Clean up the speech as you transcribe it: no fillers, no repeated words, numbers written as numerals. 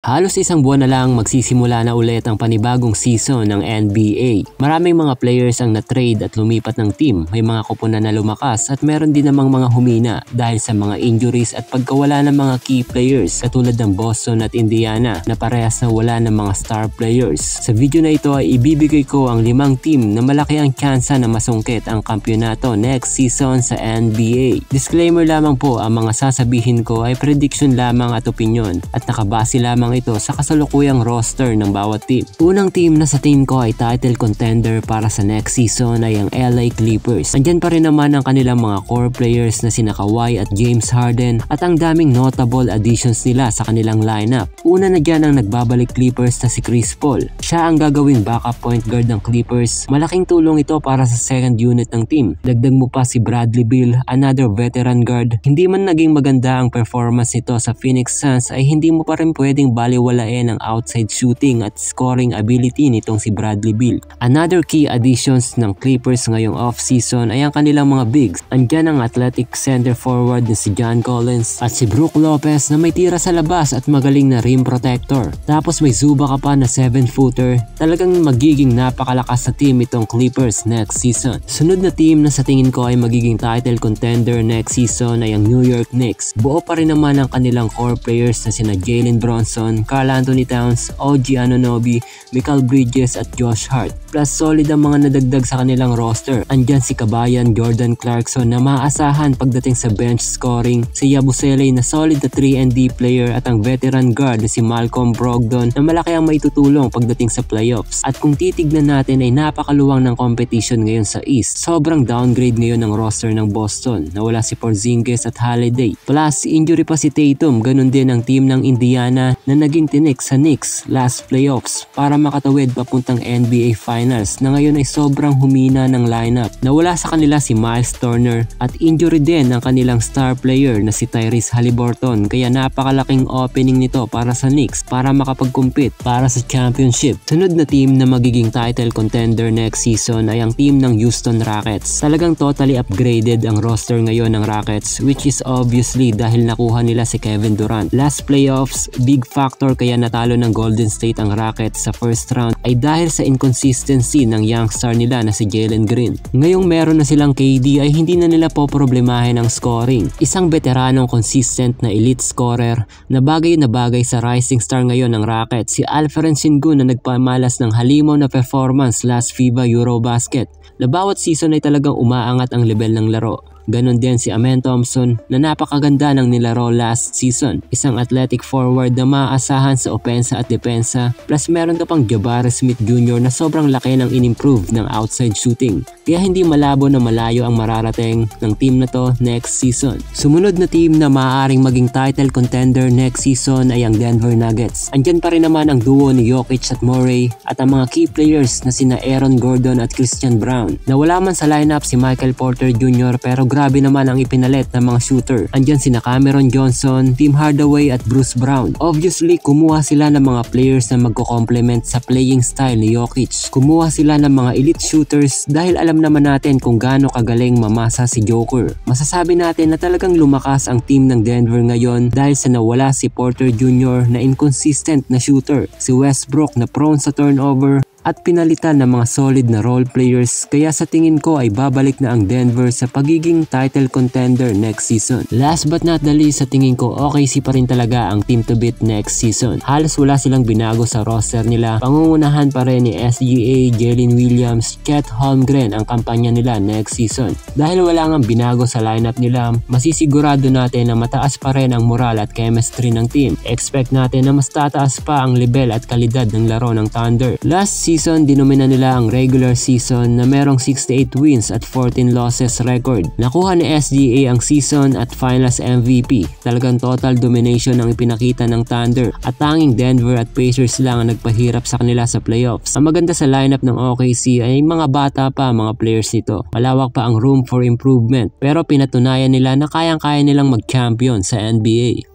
Halos isang buwan na lang magsisimula na ulit ang panibagong season ng NBA. Maraming mga players ang na-trade at lumipat ng team. May mga kupunan na lumakas at meron din namang mga humina dahil sa mga injuries at pagkawala ng mga key players katulad ng Boston at Indiana na parehas na wala ng mga star players. Sa video na ito ay ibibigay ko ang 5 team na malaki ang tsansa na masungkit ang kampyonato next season sa NBA. Disclaimer lamang po, ang mga sasabihin ko ay prediction lamang at opinion at nakabase lamang ito sa kasalukuyang roster ng bawat team. Unang team na sa tingin ko ay title contender para sa next season ay ang LA Clippers. Andyan pa rin naman ang kanilang mga core players na sina Kawhi at James Harden at ang daming notable additions nila sa kanilang lineup. Una na dyan ang nagbabalik Clippers na si Chris Paul. Siya ang gagawing backup point guard ng Clippers. Malaking tulong ito para sa second unit ng team. Dagdag mo pa si Bradley Beal, another veteran guard. Hindi man naging maganda ang performance nito sa Phoenix Suns ay hindi mo pa rin pwedeng baliwalain ang outside shooting at scoring ability nitong si Bradley Beal. Another key additions ng Clippers ngayong off-season ay ang kanilang mga bigs. Andyan ang athletic center forward na si John Collins at si Brook Lopez na may tira sa labas at magaling na rim protector. Tapos may Zuba ka pa na 7-footer. Talagang magiging napakalakas na team itong Clippers next season. Sunod na team na sa tingin ko ay magiging title contender next season ay ang New York Knicks. Buo pa rin naman ang kanilang core players na sina Jalen Brunson, Karl Anthony Towns, OG Anunoby, Mikal Bridges at Josh Hart. Plus solid ang mga nadagdag sa kanilang roster. Andyan si Kabayan, Jordan Clarkson na maaasahan pagdating sa bench scoring, si Yabusele na solid na 3-and-D player at ang veteran guard na si Malcolm Brogdon na malaki ang maitutulong pagdating sa playoffs. At kung titignan natin ay napakaluwang ng competition ngayon sa East. Sobrang downgrade ngayon ng roster ng Boston. Nawala si Porzingis at Holiday. Plus injury pa si Tatum. Ganun din ang team ng Indiana na naging tinik sa Knicks last playoffs para makatawid papuntang NBA Finals na ngayon ay sobrang humina ng lineup. Nawala sa kanila si Miles Turner at injury din ang kanilang star player na si Tyrese Haliburton kaya napakalaking opening nito para sa Knicks para makapag-compete para sa championship. Sunod na team na magiging title contender next season ay ang team ng Houston Rockets. Talagang totally upgraded ang roster ngayon ng Rockets which is obviously dahil nakuha nila si Kevin Durant. Last playoffs, big factor kaya natalo ng Golden State ang Rockets sa first round ay dahil sa inconsistency ng young star nila na si Jalen Green. Ngayong meron na silang KD ay hindi na nila poproblemahin ang scoring. Isang veteranong consistent na elite scorer na bagay sa rising star ngayon ng Rockets, si Alperen Sengun na nagpamalas ng halimaw na performance last FIBA Eurobasket na bawat season ay talagang umaangat ang level ng laro. Ganon din si Amen Thompson na napakaganda ng nilaro last season. Isang athletic forward na maaasahan sa opensa at depensa. Plus meron ka pang Jabari Smith Jr. na sobrang laki ng in-improve ng outside shooting. Kaya hindi malabo na malayo ang mararating ng team na to next season. Sumunod na team na maaaring maging title contender next season ay ang Denver Nuggets. Andyan pa rin naman ang duo ni Jokic at Murray at ang mga key players na sina Aaron Gordon at Christian Brown. Nawala man sa lineup si Michael Porter Jr. pero grabe naman ang ipinalit ng mga shooter. Andyan sina Cameron Johnson, Tim Hardaway at Bruce Brown. Obviously, kumuha sila ng mga players na magko-complement sa playing style ni Jokic. Kumuha sila ng mga elite shooters dahil alam naman natin kung gaano kagaling mamasa si Joker. Masasabi natin na talagang lumakas ang team ng Denver ngayon dahil sa nawala si Porter Jr. na inconsistent na shooter, si Westbrook na prone sa turnover, at pinalitan ng mga solid na role players kaya sa tingin ko ay babalik na ang Denver sa pagiging title contender next season. Last but not the least, sa tingin ko OKC pa rin talaga ang team to beat next season. Halos wala silang binago sa roster nila. Pangungunahan pa rin ni SGA, Jalen Williams, Chet Holmgren ang kampanya nila next season. Dahil wala nga binago sa lineup nila, masisigurado natin na mataas pa rin ang moral at chemistry ng team. Expect natin na mas tataas pa ang level at kalidad ng laro ng Thunder. Last season, dinomina nila ang regular season na merong 68 wins at 14 losses record. Nakuha ni SGA ang season at finals MVP. Talagang total domination ang ipinakita ng Thunder at tanging Denver at Pacers lang ang nagpahirap sa kanila sa playoffs. Ang maganda sa lineup ng OKC ay mga bata pa mga players nito. Malawak pa ang room for improvement pero pinatunayan nila na kayang-kaya nilang mag-champion sa NBA.